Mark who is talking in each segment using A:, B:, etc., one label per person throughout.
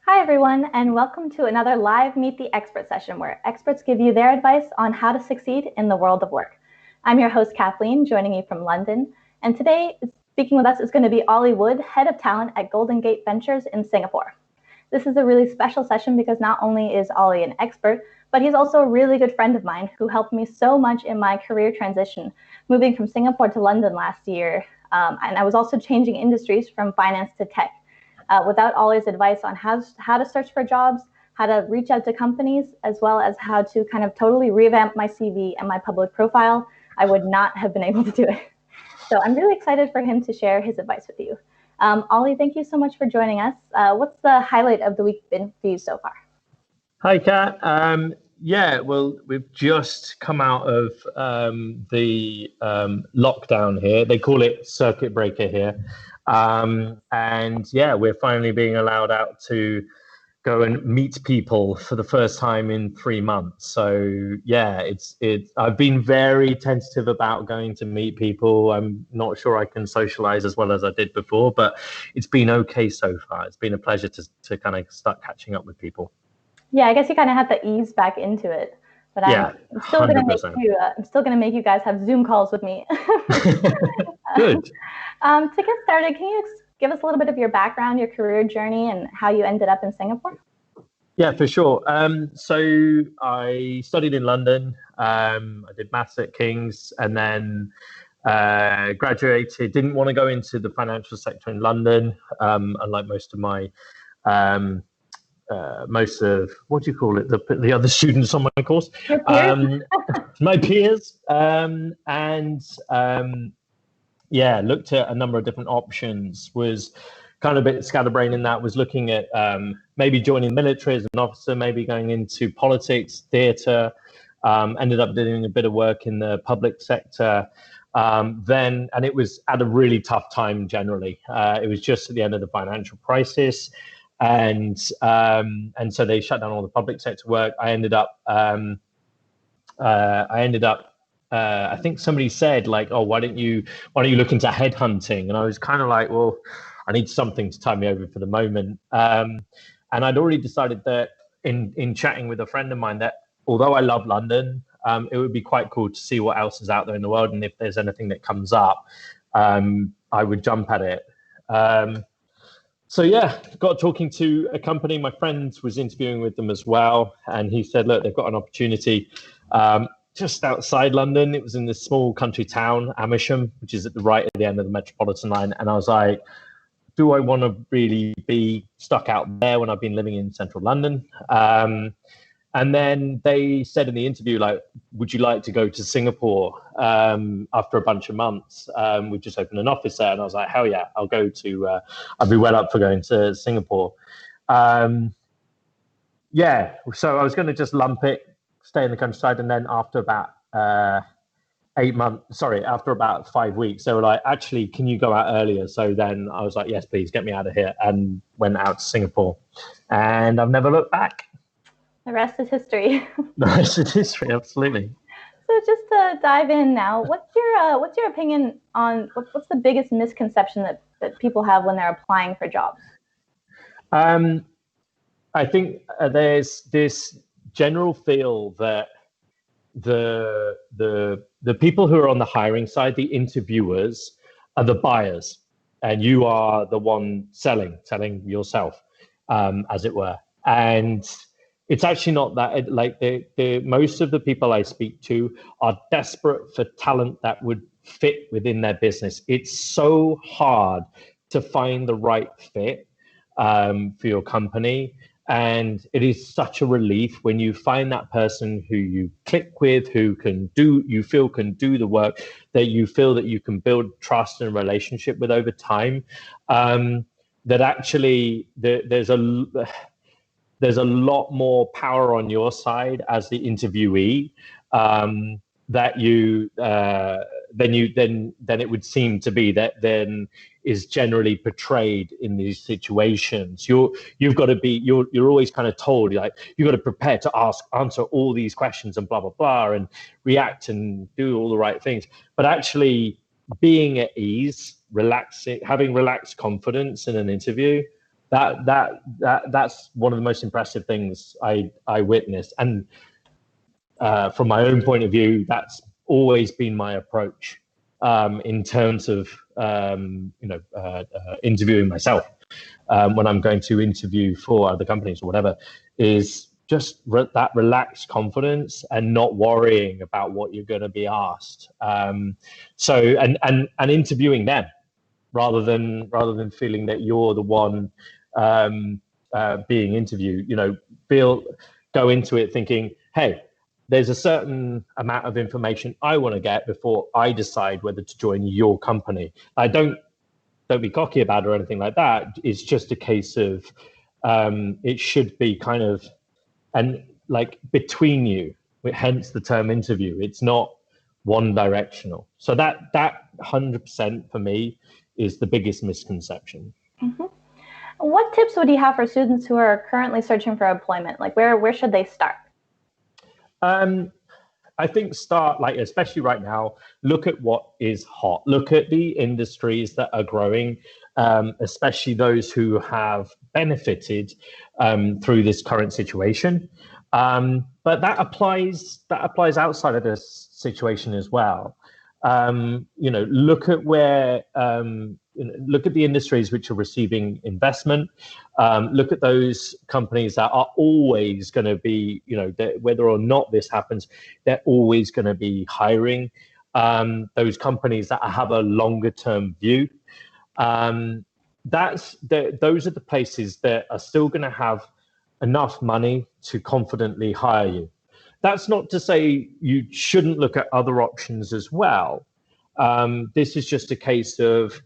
A: Hi, everyone, and welcome to another live Meet the Expert session where experts give you their advice on how to succeed in the world of work. I'm your host, Kathleen, joining you from London. And today, speaking with us is going to be Ollie Wood, Head of Talent at Golden Gate Ventures in Singapore. This is a really special session because not only is Ollie an expert, but he's also a really good friend of mine who helped me so much in my career transition, moving from Singapore to London last year. And I was also changing industries from finance to tech. Without Ollie's advice on how to search for jobs, how to reach out to companies, as well as how to kind of totally revamp my CV and my public profile, I would not have been able to do it. So I'm really excited for him to share his advice with you. Ollie, thank you so much for joining us. What's the highlight of the week been for you so far?
B: Hi, Kat. Well, we've just come out of the lockdown here. They call it circuit breaker here. We're finally being allowed out to go and meet people for the first time in 3 months. So I've been very tentative about going to meet people. I'm not sure I can socialize as well as I did before, but it's been okay so far. It's been a pleasure to kind of start catching up with people.
A: Yeah, I guess you kind of have to ease back into it. But I'm still going to make you guys have Zoom calls with me.
B: Good.
A: To get started, can you give us a little bit of your background, your career journey, and how you ended up in Singapore?
B: Yeah, for sure. So I studied in London. I did maths at King's, and then graduated. Didn't want to go into the financial sector in London, unlike most of what do you call it? The other students on my course, my peers, looked at a number of different options. Was kind of a bit scatterbrained in that. Was looking at maybe joining the military as an officer, maybe going into politics, theatre. Ended up doing a bit of work in the public sector. And it was at a really tough time generally. It was just at the end of the financial crisis. And so they shut down all the public sector work. I ended up, I think somebody said like, oh, why don't you look into headhunting? And I was kind of like, well, I need something to tie me over for the moment. And I'd already decided that in chatting with a friend of mine that although I love London, it would be quite cool to see what else is out there in the world. And if there's anything that comes up, I would jump at it. Got talking to a company. My friend was interviewing with them as well. And he said, look, they've got an opportunity just outside London. It was in this small country town, Amersham, which is at the end of the Metropolitan line. And I was like, do I want to really be stuck out there when I've been living in central London? And then they said in the interview, like, would you like to go to Singapore after a bunch of months? We've just opened an office there. And I was like, hell yeah, I'll go to, I'll be well up for going to Singapore. So I was going to just lump it, stay in the countryside. And then after about after about 5 weeks, they were like, actually, can you go out earlier? So then I was like, yes, please get me out of here, and went out to Singapore. And I've never looked back.
A: The rest is history.
B: The rest is history, absolutely.
A: So just to dive in now, what's your opinion on what's the biggest misconception that people have when they're applying for jobs?
B: I think there's this general feel that the people who are on the hiring side, the interviewers, are the buyers, and you are the one selling yourself, as it were. And it's actually not that. Like the most of the people I speak to are desperate for talent that would fit within their business. It's so hard to find the right fit for your company. And it is such a relief when you find that person who you click with, who can do the work, that you feel that you can build trust and relationship with over time. That actually there's a lot more power on your side as the interviewee that you then it would seem to be that then is generally portrayed in these situations. You've got to be you're always kind of told, like, you've got to prepare to answer all these questions and blah blah blah and react and do all the right things. But actually being at ease, relaxing, having relaxed confidence in an interview, That's one of the most impressive things I witnessed. And from my own point of view, that's always been my approach in terms of interviewing myself when I'm going to interview for other companies or whatever, is just that relaxed confidence and not worrying about what you're going to be asked. So interviewing them rather than feeling that you're the one being interviewed. Go into it thinking, hey, there's a certain amount of information I want to get before I decide whether to join your company. I don't be cocky about it or anything like that. It's just a case of it should be kind of like between you, hence the term interview. It's not one directional. So that 100% for me is the biggest misconception.
A: Mm-hmm. What tips would you have for students who are currently searching for employment? Like where should they start?
B: I think start, like, especially right now, look at what is hot. Look at the industries that are growing, especially those who have benefited through this current situation. But that applies outside of this situation as well. Look at where look at the industries which are receiving investment. Look at those companies that are always going to be, whether or not this happens, they're always going to be hiring. Those companies that have a longer term view. Those are the places that are still going to have enough money to confidently hire you. That's not to say you shouldn't look at other options as well. This is just a case of,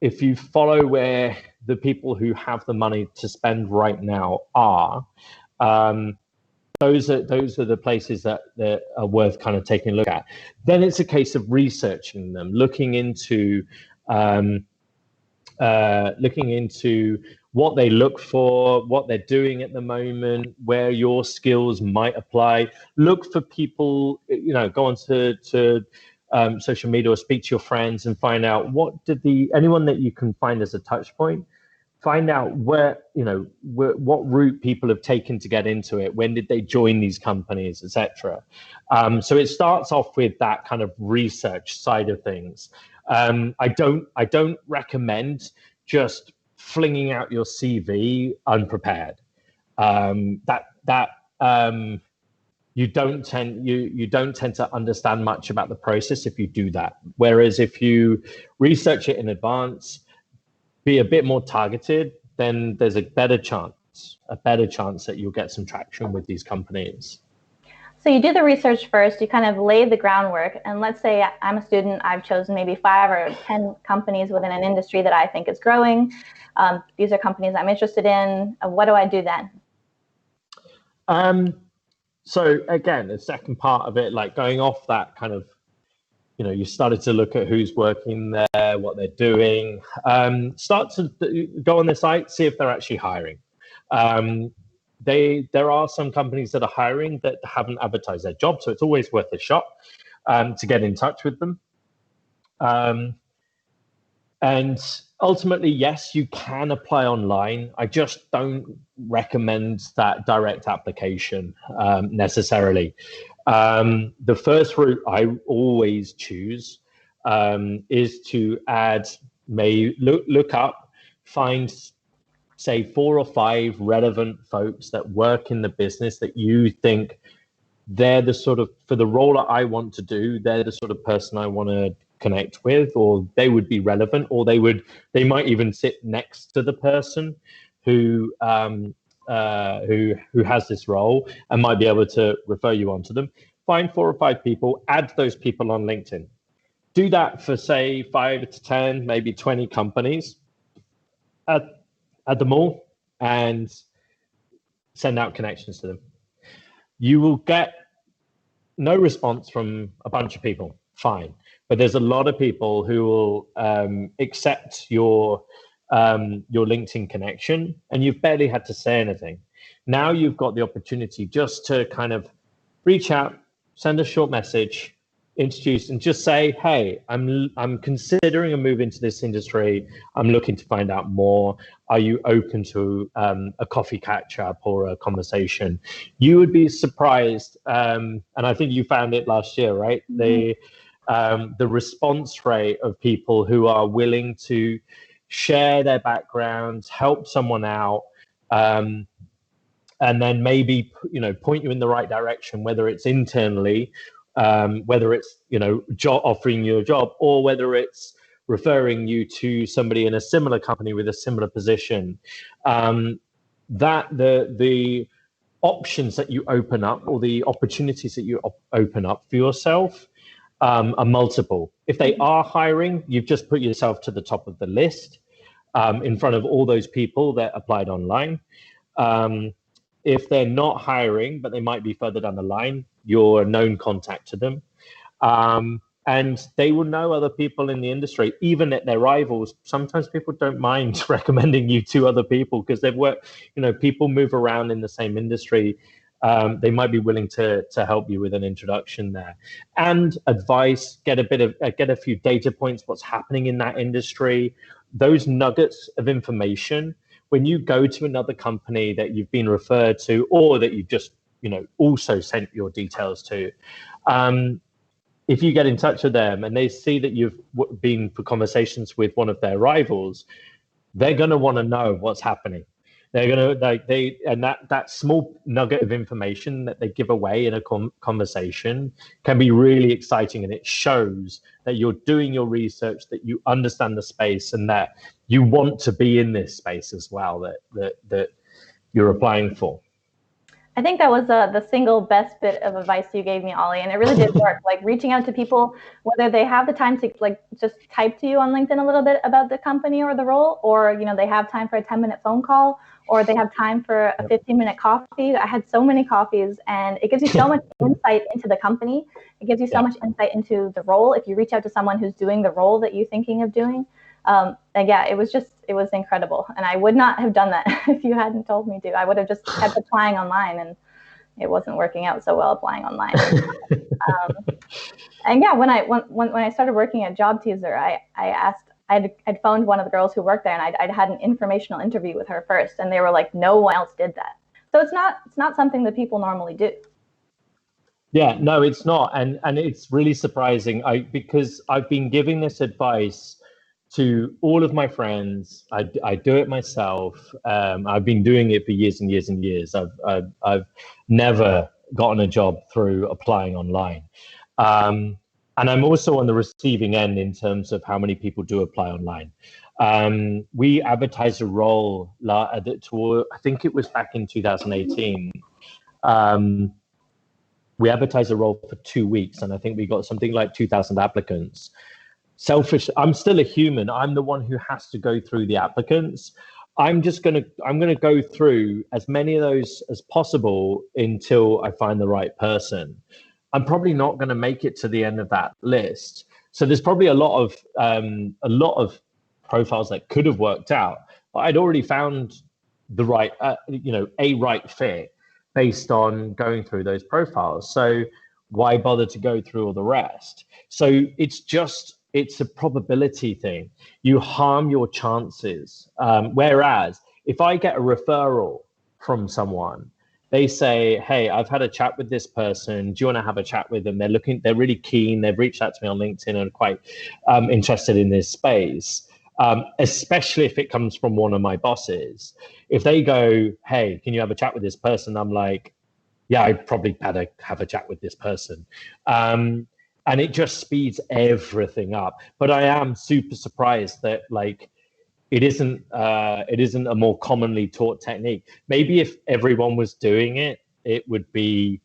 B: if you follow where the people who have the money to spend right now are, those are the places that are worth kind of taking a look at. Then it's a case of researching them, looking into what they look for, what they're doing at the moment, where your skills might apply. Look for people, go on to social media or speak to your friends and find out anyone that you can find as a touch point. Find out what route people have taken to get into it. When did they join these companies, etc. So it starts off with that kind of research side of things. I don't recommend just flinging out your CV unprepared. You don't tend to understand much about the process if you do that. Whereas if you research it in advance, be a bit more targeted, then there's a better chance that you'll get some traction with these companies.
A: So you do the research first, you kind of lay the groundwork, and let's say I'm a student, I've chosen maybe 5 or 10 companies within an industry that I think is growing. These are companies I'm interested in. What do I do then?
B: So again, the second part of it, like going off that kind of, you started to look at who's working there, what they're doing. Start to go on the site, see if they're actually hiring. There are some companies that are hiring that haven't advertised their job, so it's always worth a shot to get in touch with them. And ultimately, yes, you can apply online. I just don't recommend that direct application necessarily. The first route I always choose is to look up, find, say, 4 or 5 relevant folks that work in the business that you think they're the sort of, for the role that I want to do, they're the sort of person I want to connect with, or they would be relevant, or they might even sit next to the person who has this role and might be able to refer you on to them. Find 4 or 5 people, add those people on LinkedIn. Do that for, say, 5 to 10, maybe 20 companies. Add them all and send out connections to them. You will get no response from a bunch of people, fine. But there's a lot of people who will accept your LinkedIn connection, and you've barely had to say anything. Now you've got the opportunity just to kind of reach out, send a short message, introduce and just say, hey, I'm considering a move into this industry. I'm looking to find out more. Are you open to a coffee catch up or a conversation? You would be surprised, and I think you found it last year, right? The response rate of people who are willing to share their backgrounds, help someone out, and then maybe point you in the right direction, whether it's internally, whether it's offering you a job, or whether it's referring you to somebody in a similar company with a similar position. That the options that you open up, or the opportunities that you open up for yourself, are multiple. If they are hiring, you've just put yourself to the top of the list, in front of all those people that applied online. If they're not hiring, but they might be further down the line, you're a known contact to them. And they will know other people in the industry, even at their rivals. Sometimes people don't mind recommending you to other people because they've worked, people move around in the same industry. They might be willing to help you with an introduction there. And advice, get a few data points, what's happening in that industry, those nuggets of information. When you go to another company that you've been referred to, or that you've just, also sent your details to, if you get in touch with them and they see that you've been for conversations with one of their rivals, they're going to want to know what's happening. They're going to that small nugget of information that they give away in a conversation can be really exciting, and it shows that you're doing your research, that you understand the space, and that you want to be in this space as well that you're applying for.
A: I think that was the single best bit of advice you gave me, Ollie, and it really did work. Like reaching out to people, whether they have the time to just type to you on LinkedIn a little bit about the company or the role, or they have time for a 10-minute phone call, or they have time for a 15-minute coffee. I had so many coffees, and it gives you so much insight into the company. It gives you so much insight into the role. If you reach out to someone who's doing the role that you're thinking of doing, and yeah, it was incredible. And I would not have done that if you hadn't told me to. I would have just kept applying online, and it wasn't working out so well applying online. And yeah, when I started working at Job Teaser, I'd phoned one of the girls who worked there, and I'd had an informational interview with her first, and they were like, no one else did that. So it's not something that people normally do.
B: Yeah, no, it's not, and it's really surprising. Because I've been giving this advice to all of my friends. I do it myself. I've been doing it for years and years and years. I've never gotten a job through applying online. And I'm also on the receiving end in terms of how many people do apply online. We advertised a role, I think it was back in 2018. We advertised a role for 2 weeks, and I think we got something like 2,000 applicants. Selfish, I'm still a human. I'm the one who has to go through the applicants. I'm gonna go through as many of those as possible until I find the right person. I'm probably not going to make it to the end of that list. So there's probably a lot of profiles that could have worked out, but I'd already found the right, a right fit based on going through those profiles. So why bother to go through all the rest? So it's a probability thing. You harm your chances. Whereas if I get a referral from someone, they say, hey, I've had a chat with this person. Do you want to have a chat with them? They're really keen. They've reached out to me on LinkedIn and are quite interested in this space, especially if it comes from one of my bosses. If they go, hey, can you have a chat with this person? I'm like, yeah, I'd probably better have a chat with this person. And it just speeds everything up. But I am super surprised that it isn't a more commonly taught technique. Maybe if everyone was doing it, it would be.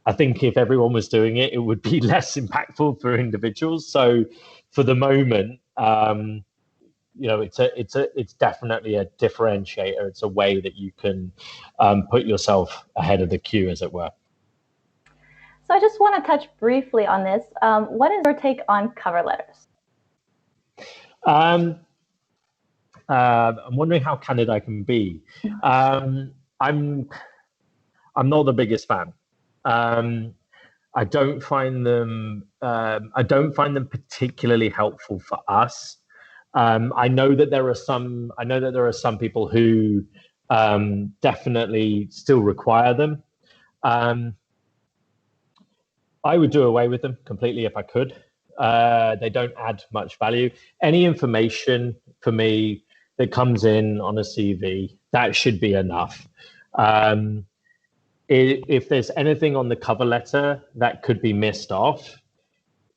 B: I think if everyone was doing it, it would be less impactful for individuals. So, for the moment, it's definitely a differentiator. It's a way that you can put yourself ahead of the queue, as it were.
A: So I just want to touch briefly on this. What is your take on cover letters?
B: I'm wondering how candid I can be. I'm not the biggest fan. I don't find them. I don't find them particularly helpful for us. I know that there are some. I know that there are some people who definitely still require them. Um, I would do away with them completely if I could. They don't add much value. Any information for me that comes in on a CV, that should be enough. Um, if there's anything on the cover letter that could be missed off,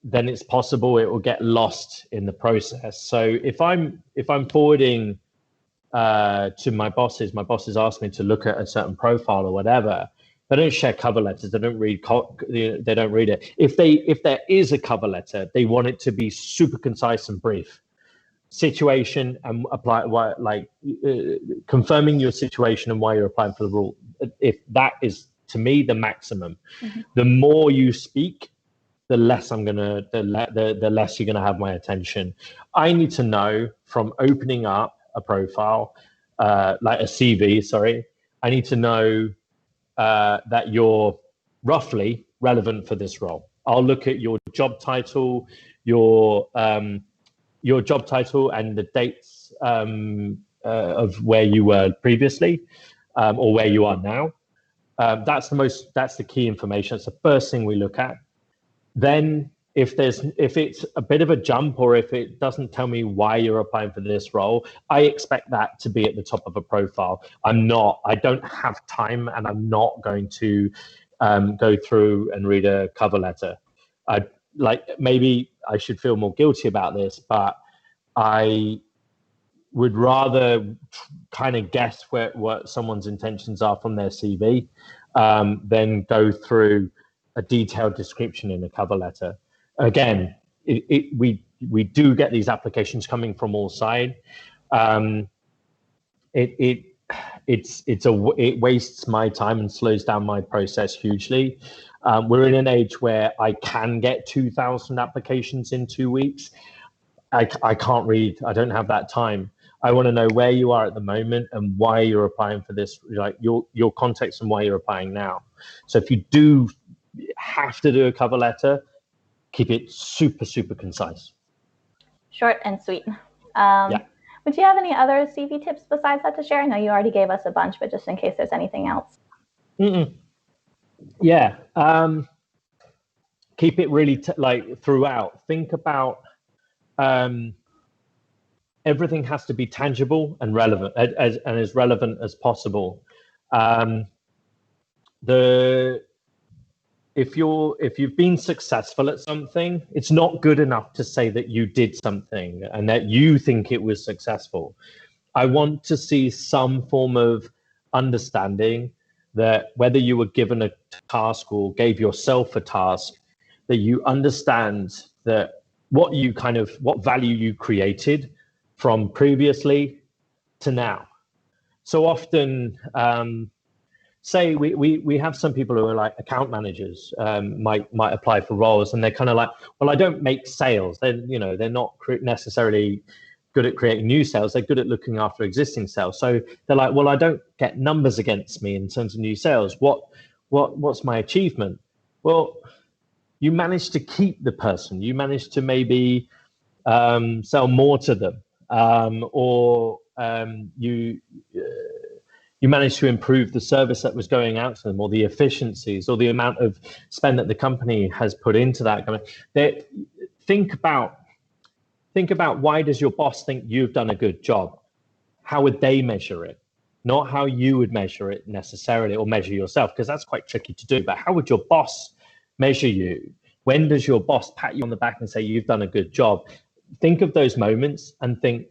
B: then it's possible it will get lost in the process. So if I'm forwarding to my bosses ask me to look at a certain profile or whatever. They don't share cover letters. They don't read. They don't read it. If there is a cover letter, they want it to be super concise and brief. Situation and apply confirming your situation and why you're applying for the role. If that is to me the maximum, the more you speak, the less the less you're gonna have my attention. I need to know from opening up a profile, like a CV. Sorry, I need to know that you're roughly relevant for this role. I'll look at your job title, your job title, and the dates of where you were previously, or where you are now. That's the key information. That's the first thing we look at. Then if it's a bit of a jump, or if it doesn't tell me why you're applying for this role, I expect that to be at the top of a profile. I don't have time, and I'm not going to go through and read a cover letter. Maybe I should feel more guilty about this, but I would rather kind of guess what someone's intentions are from their CV than go through a detailed description in a cover letter. Again, we do get these applications coming from all sides. It wastes my time and slows down my process hugely. We're in an age where I can get 2,000 applications in 2 weeks. I can't read. I don't have that time. I want to know where you are at the moment and why you're applying for this, like your context and why you're applying now. So if you do have to do a cover letter, keep it super, super concise.
A: Short and sweet. Yeah. Would you have any other CV tips besides that to share? I know you already gave us a bunch, but just in case there's anything else.
B: Yeah. Keep it really throughout. Think about everything has to be tangible and relevant, as relevant as possible. If you've been successful at something, it's not good enough to say that you did something and that you think it was successful. I want to see some form of understanding that whether you were given a task or gave yourself a task, that you understand that what value you created from previously to now. So often, say we have some people who are like account managers, might apply for roles, and they're kind of like, well, I don't make sales. They're not necessarily good at creating new sales. They're good at looking after existing sales. So they're like, well, I don't get numbers against me in terms of new sales. What's my achievement? Well, you managed to keep the person. You managed to maybe sell more to them, or you managed to improve the service that was going out to them, or the efficiencies, or the amount of spend that the company has put into that. Think about why does your boss think you've done a good job? How would they measure it? Not how you would measure it necessarily, or measure yourself, because that's quite tricky to do. But how would your boss measure you? When does your boss pat you on the back and say you've done a good job? Think of those moments and think,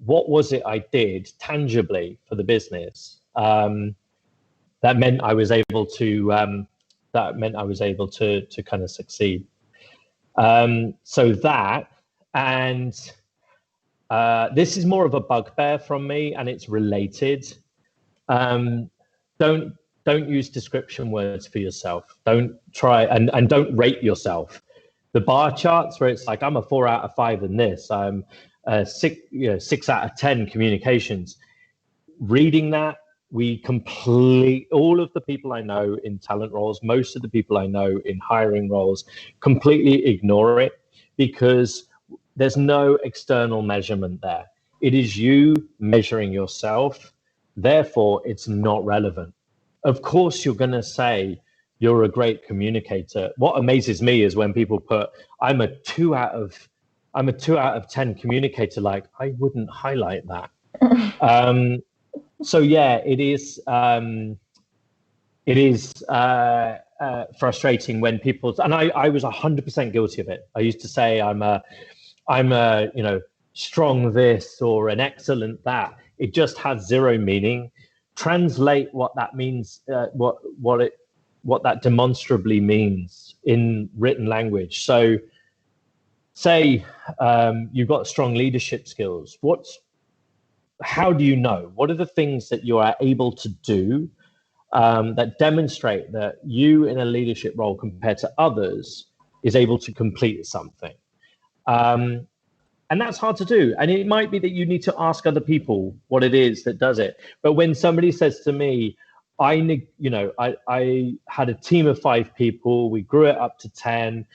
B: what was it I did tangibly for the business that meant I was able to kind of succeed? So that, and this is more of a bugbear from me, and it's related. Don't use description words for yourself. Don't try and don't rate yourself. The bar charts where it's like, I'm a 4 out of 5 in this, I'm 6 out of 10 communications. Reading that all of the people I know in talent roles, most of the people I know in hiring roles, completely ignore it because there's no external measurement there. It is you measuring yourself. Therefore, it's not relevant. Of course, you're going to say you're a great communicator. What amazes me is when people put, I'm a 2 out of 10 communicator. Like, I wouldn't highlight that. So yeah, it is frustrating when people, and I was 100% guilty of it. I used to say I'm a strong this or an excellent that. It just has zero meaning. Translate what that means, what that demonstrably means in written language. So say you've got strong leadership skills. How do you know? What are the things that you are able to do that demonstrate that you in a leadership role compared to others is able to complete something? And that's hard to do. And it might be that you need to ask other people what it is that does it. But when somebody says to me, I had a team of 5 people, we grew it up to 10,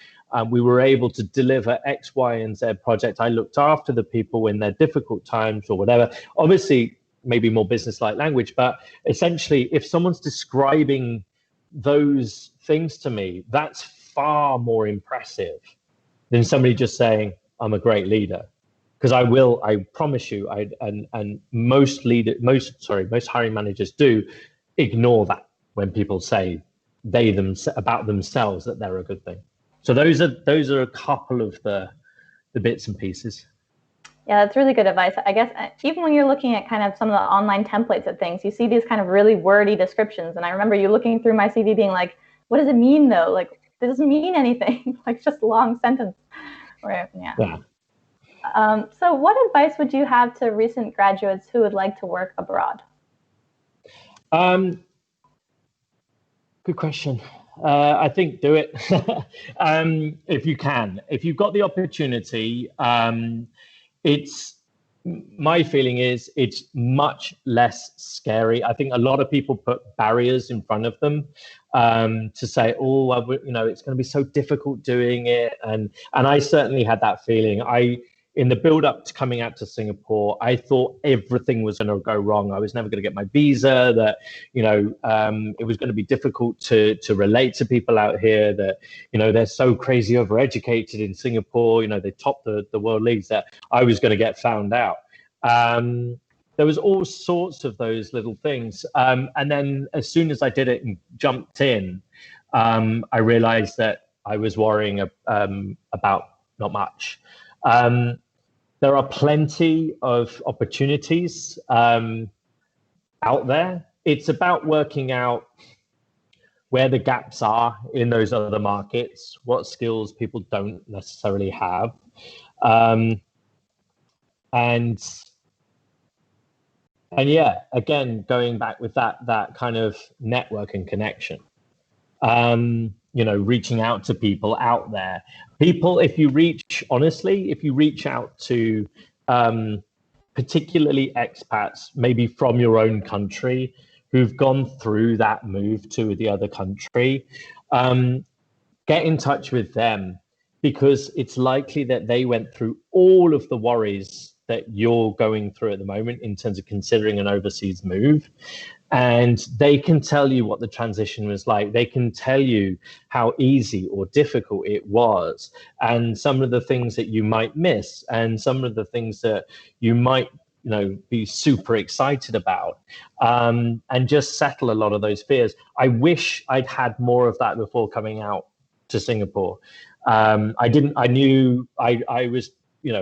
B: we were able to deliver X, Y, and Z project. I looked after the people in their difficult times or whatever. Obviously, maybe more business-like language, but essentially, if someone's describing those things to me, that's far more impressive than somebody just saying, I'm a great leader. Because I promise you, and most hiring managers do ignore that when people say about themselves that they're a good thing. So those are a couple of the bits and pieces.
A: Yeah, that's really good advice. I guess even when you're looking at kind of some of the online templates of things, you see these kind of really wordy descriptions. And I remember you looking through my CV being like, what does it mean though? Like, it doesn't mean anything. Like, it's just a long sentence. Right. Yeah. So what advice would you have to recent graduates who would like to work abroad?
B: Good question. I think do it if you can. If you've got the opportunity, my feeling is it's much less scary. I think a lot of people put barriers in front of them to say, it's going to be so difficult doing it. And I certainly had that feeling. In the build up to coming out to Singapore, I thought everything was going to go wrong. I was never going to get my visa, that, it was going to be difficult to relate to people out here, that, they're so crazy overeducated in Singapore, they top the world leagues, that I was going to get found out. There was all sorts of those little things. And then as soon as I did it and jumped in, I realized that I was worrying about not much. There are plenty of opportunities out there. It's about working out where the gaps are in those other markets, what skills people don't necessarily have. And yeah, again, going back with that kind of network and connection. Reaching out to people out there. People, if you reach out to particularly expats, maybe from your own country, who've gone through that move to the other country, get in touch with them, because it's likely that they went through all of the worries that you're going through at the moment in terms of considering an overseas move. And they can tell you what the transition was like. They can tell you how easy or difficult it was, and some of the things that you might miss, and some of the things that you might, be super excited about, and just settle a lot of those fears. I wish I'd had more of that before coming out to Singapore. I knew I was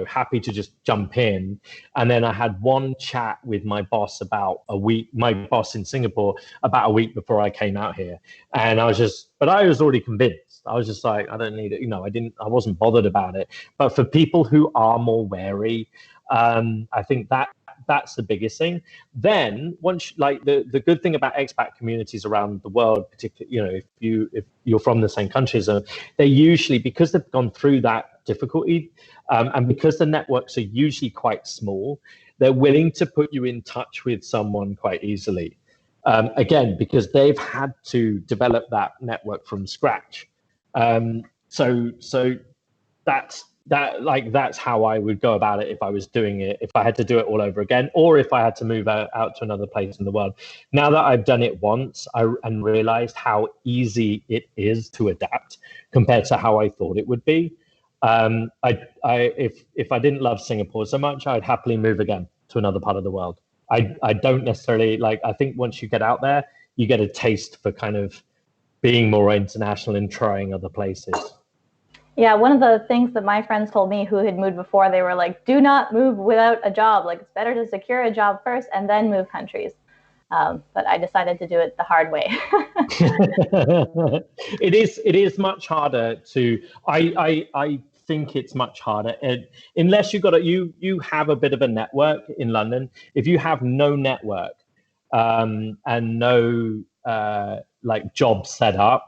B: happy to just jump in. And then I had one chat with my boss in Singapore about a week before I came out here. And I was already convinced. I was just like, I don't need it. I wasn't bothered about it. But for people who are more wary, I think that's the biggest thing. Then once, like, the good thing about expat communities around the world, particularly, if you're from the same countries, they usually, because they've gone through that difficulty, and because the networks are usually quite small, they're willing to put you in touch with someone quite easily. again, because they've had to develop that network from scratch. So that's how I would go about it if I was doing it, if I had to do it all over again, or if I had to move out to another place in the world. Now that I've done it once, and realized how easy it is to adapt compared to how I thought it would be. If I didn't love Singapore so much, I'd happily move again to another part of the world. I don't necessarily like, I think once you get out there, you get a taste for kind of being more international and trying other places.
A: Yeah, one of the things that my friends told me who had moved before, they were like, do not move without a job. Like, it's better to secure a job first and then move countries. But I decided to do it the hard way.
B: It is much harder to, I think it's much harder, unless you have a bit of a network in London. If you have no network, and no like job set up,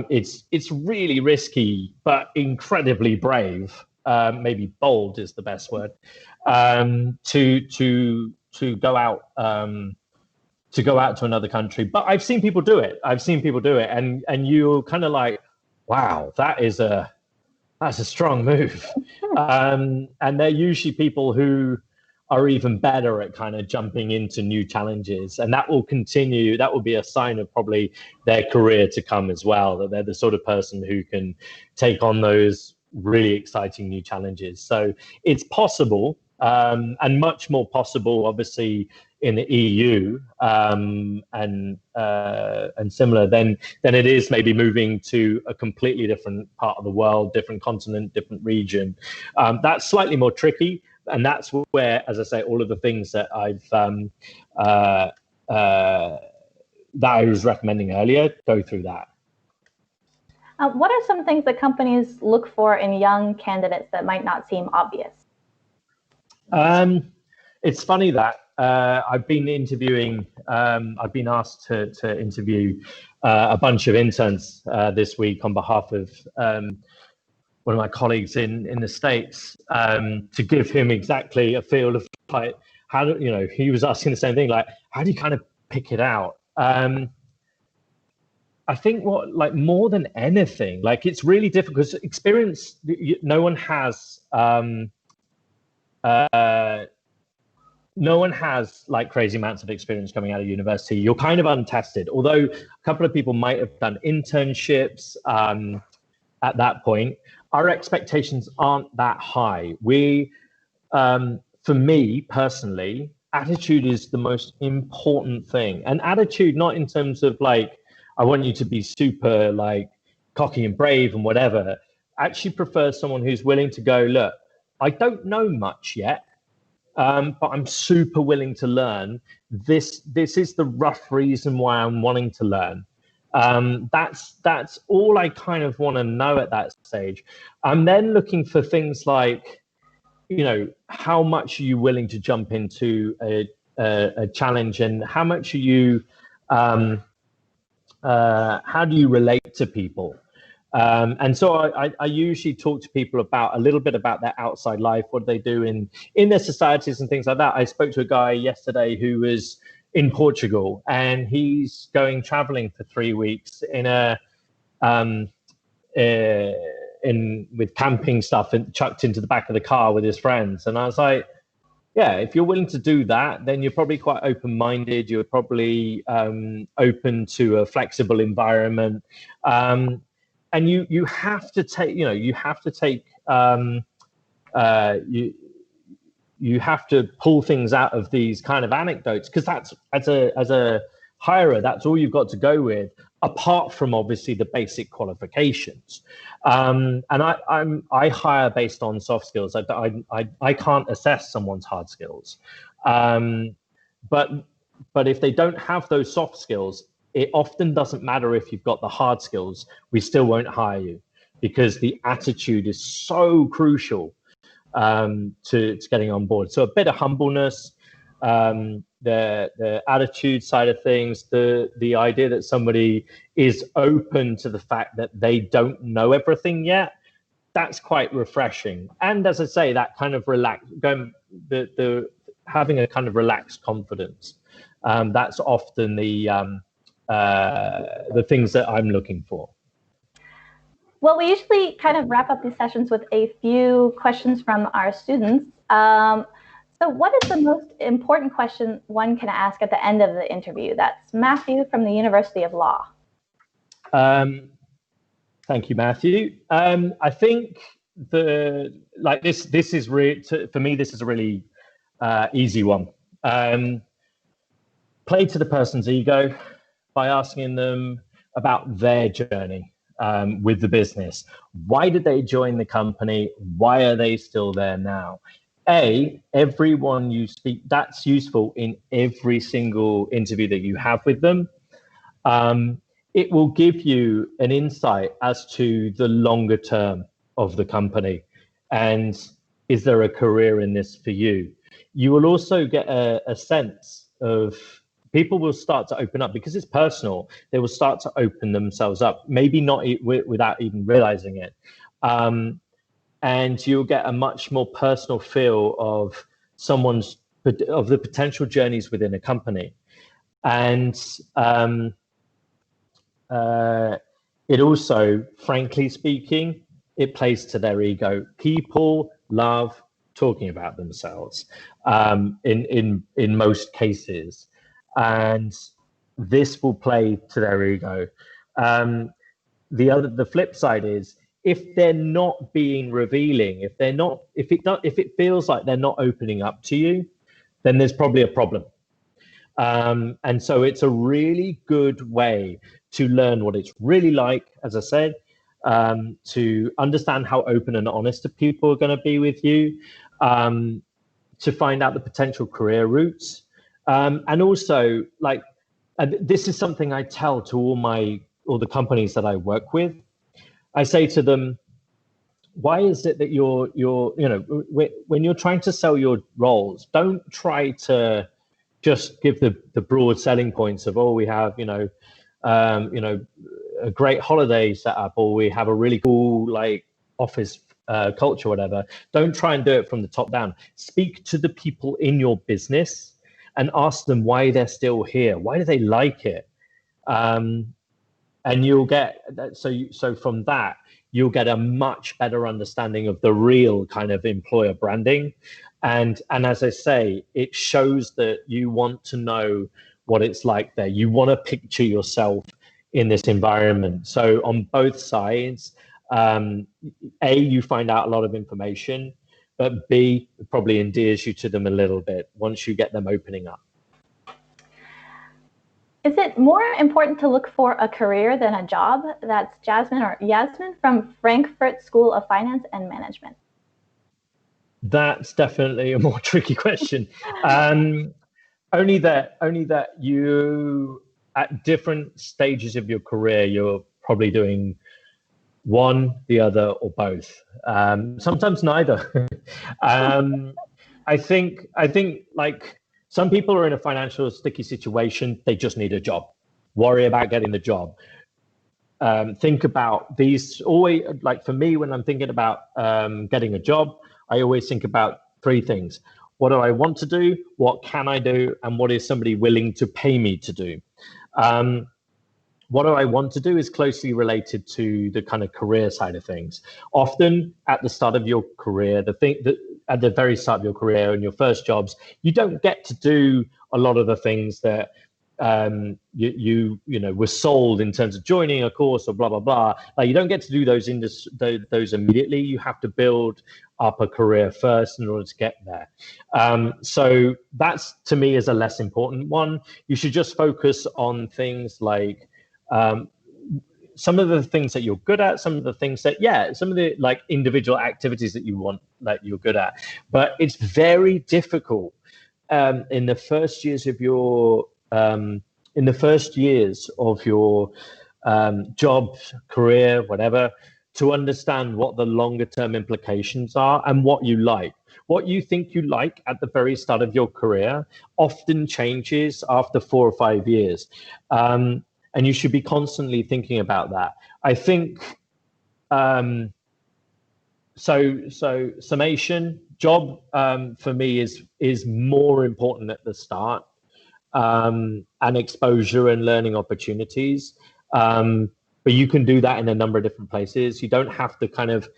B: it's really risky, but incredibly brave. Maybe bold is the best word. To go out. To go out to another country. But I've seen people do it. And you're kind of like, wow, that's a strong move. And they're usually people who are even better at kind of jumping into new challenges. And that will continue. That will be a sign of probably their career to come as well, that they're the sort of person who can take on those really exciting new challenges. So it's possible, and much more possible, obviously, in the EU, and similar than it is maybe moving to a completely different part of the world, different continent, different region. That's slightly more tricky, and that's where, as I say, all of the things that that I was recommending earlier go through that.
A: What are some things that companies look for in young candidates that might not seem obvious?
B: It's funny that I've been interviewing. I've been asked to interview a bunch of interns this week on behalf of one of my colleagues in the States, to give him exactly a feel of like how do he was asking the same thing, like how do you kind of pick it out? I think more than anything, like it's really difficult because experience. No one has. No one has like crazy amounts of experience coming out of university. You're kind of untested, although a couple of people might have done internships at that point. Our expectations aren't that high. For me personally, attitude is the most important thing. And attitude, not in terms of like, I want you to be super like cocky and brave and whatever. I actually prefer someone who's willing to go, look, I don't know much yet. But I'm super willing to learn. This is the rough reason why I'm wanting to learn. That's all I kind of want to know at that stage. I'm then looking for things like, how much are you willing to jump into a challenge, and how much are you, how do you relate to people? And so I usually talk to people about a little bit about their outside life, what they do in their societies and things like that. I spoke to a guy yesterday who was in Portugal, and he's going traveling for 3 weeks with camping stuff and chucked into the back of the car with his friends. And I was like, yeah, if you're willing to do that, then you're probably quite open-minded. You're probably open to a flexible environment. And you have to take, you have to pull things out of these kind of anecdotes, because that's as a hirer, that's all you've got to go with, apart from obviously the basic qualifications. And I hire based on soft skills. I can't assess someone's hard skills, but if they don't have those soft skills, it often doesn't matter if you've got the hard skills, we still won't hire you, because the attitude is so crucial to getting on board. So a bit of humbleness, the attitude side of things, the idea that somebody is open to the fact that they don't know everything yet, that's quite refreshing. And as I say, that kind of having a kind of relaxed confidence. That's often the things that I'm looking for.
A: Well, we usually kind of wrap up these sessions with a few questions from our students. So what is the most important question one can ask at the end of the interview? That's Matthew from the University of Law.
B: Thank you, Matthew. I think this is really, for me, this is a really easy one. Play to the person's ego by asking them about their journey with the business. Why did they join the company? Why are they still there now? Everyone you speak, that's useful in every single interview that you have with them. It will give you an insight as to the longer term of the company, and is there a career in this for you? You will also get a sense of, people will start to open up because it's personal. They will start to open themselves up, maybe not without even realizing it. And you'll get a much more personal feel of the potential journeys within a company. And it also, frankly speaking, it plays to their ego. People love talking about themselves in most cases, and this will play to their ego. The flip side is, if they're not being revealing, if it feels like they're not opening up to you, then there's probably a problem. And so it's a really good way to learn what it's really like, as I said, to understand how open and honest the people are going to be with you, to find out the potential career routes. And also, this is something I tell to all the companies that I work with. I say to them, why is it that when you're trying to sell your roles, don't try to just give the broad selling points of, we have, a great holiday set up, or we have a really cool office culture, whatever. Don't try and do it from the top down. Speak to the people in your business and ask them why they're still here. Why do they like it? And you'll get, so from that, you'll get a much better understanding of the real kind of employer branding. And as I say, it shows that you want to know what it's like there. You want to picture yourself in this environment. So on both sides, you find out a lot of information, but B, it probably endears you to them a little bit once you get them opening up.
A: Is it more important to look for a career than a job? That's Yasmin from Frankfurt School of Finance and Management.
B: That's definitely a more tricky question. Only that you, at different stages of your career, you're probably doing one, the other, or both. Sometimes neither. I think some people are in a financial sticky situation. They just need a job. Worry about getting the job. Think about these. Always, for me, when I'm thinking about getting a job, I always think about three things. What do I want to do? What can I do? And what is somebody willing to pay me to do? What do I want to do is closely related to the kind of career side of things. Often at the start of your career, at the very start of your career and your first jobs, you don't get to do a lot of the things that you were sold in terms of joining a course or blah blah blah. You don't get to do those immediately. You have to build up a career first in order to get there. So that's, to me, is a less important one. You should just focus on things like some of the things that you're good at, some of the things that, some of the individual activities that you want, that you're good at. But it's very difficult in the first years of your job, career, whatever, to understand what the longer term implications are and what you like. What you think you like at the very start of your career often changes after 4 or 5 years. And you should be constantly thinking about that. I think So summation, job for me is more important at the start, and exposure and learning opportunities. But you can do that in a number of different places. You don't have to kind of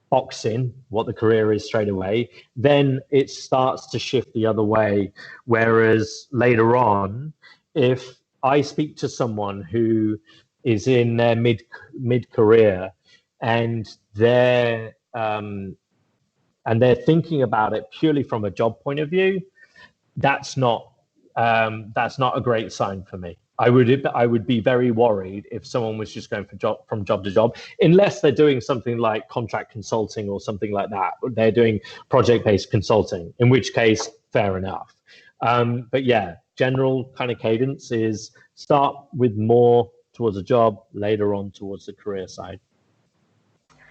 B: box in what the career is straight away. Then it starts to shift the other way. Whereas later on, if I speak to someone who is in their mid career and they're thinking about it purely from a job point of view, that's not a great sign for me. I would be very worried if someone was just going from job to job, unless they're doing something like contract consulting or something like that. They're doing project-based consulting, in which case, fair enough. But yeah, general kind of cadence is start with more towards a job, later on towards the career side.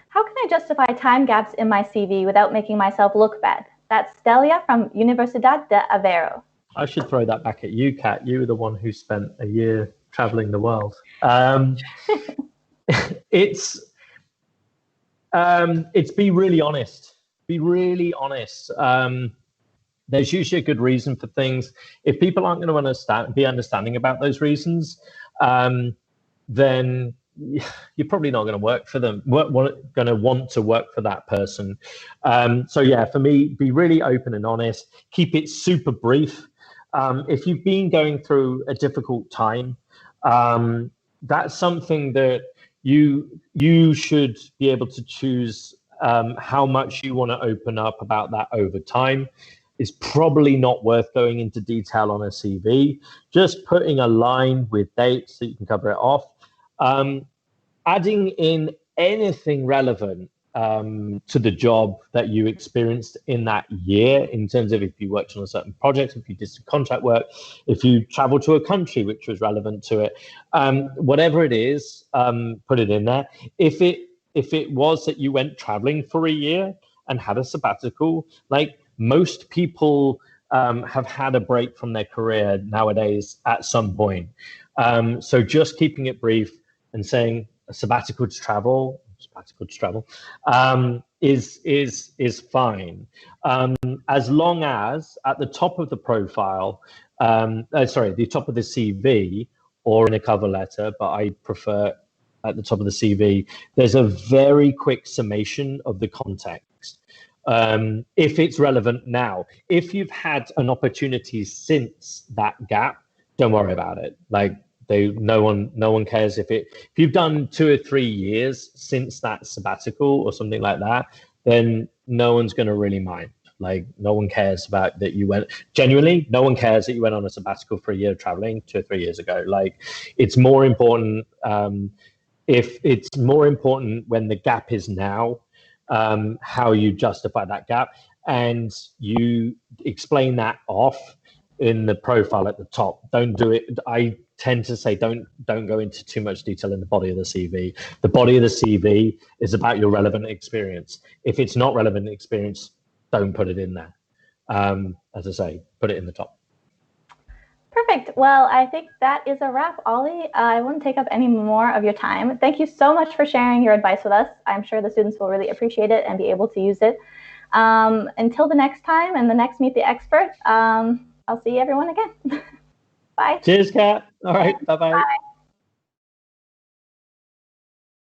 A: How can I justify time gaps in my CV without making myself look bad? That's Delia from Universidad de Aveiro.
B: I should throw that back at you, Kat. You were the one who spent a year traveling the world. It's be really honest. Be really honest. There's usually a good reason for things. If people aren't going to be understanding about those reasons, then you're probably not going to work for them. Going to want to work for that person. So yeah, for me, be really open and honest. Keep it super brief. If you've been going through a difficult time, that's something that you should be able to choose how much you want to open up about that over time. It's probably not worth going into detail on a CV. Just putting a line with dates so you can cover it off. Adding in anything relevant to the job that you experienced in that year, in terms of if you worked on a certain project, if you did some contract work, if you traveled to a country which was relevant to it, whatever it is, put it in there. If it was that you went traveling for a year and had a sabbatical, like most people have had a break from their career nowadays at some point. So just keeping it brief and saying a sabbatical to travel is fine, as long as at the top of the profile, the top of the CV or in a cover letter, but I prefer at the top of the CV, there's a very quick summation of the context. If it's relevant now. If you've had an opportunity since that gap, don't worry about it. Like no one cares if you've done 2 or 3 years since that sabbatical or something like that, then no one's going to really mind. Like no one cares about that you went, genuinely, no one cares that you went on a sabbatical for a year traveling 2 or 3 years ago. Like it's more important, if it's more important when the gap is now, how you justify that gap, and you explain that off in the profile at the top. Don't do it. I tend to say don't go into too much detail in the body of the CV. The body of the CV is about your relevant experience. If it's not relevant experience, don't put it in there. As I say, put it in the top.
A: Perfect. Well, I think that is a wrap, Ollie. I won't take up any more of your time. Thank you so much for sharing your advice with us. I'm sure the students will really appreciate it and be able to use it. Until the next time and the next Meet the Expert, I'll see everyone again. Bye.
B: Cheers, Kat. All right. Bye-bye.
A: Bye.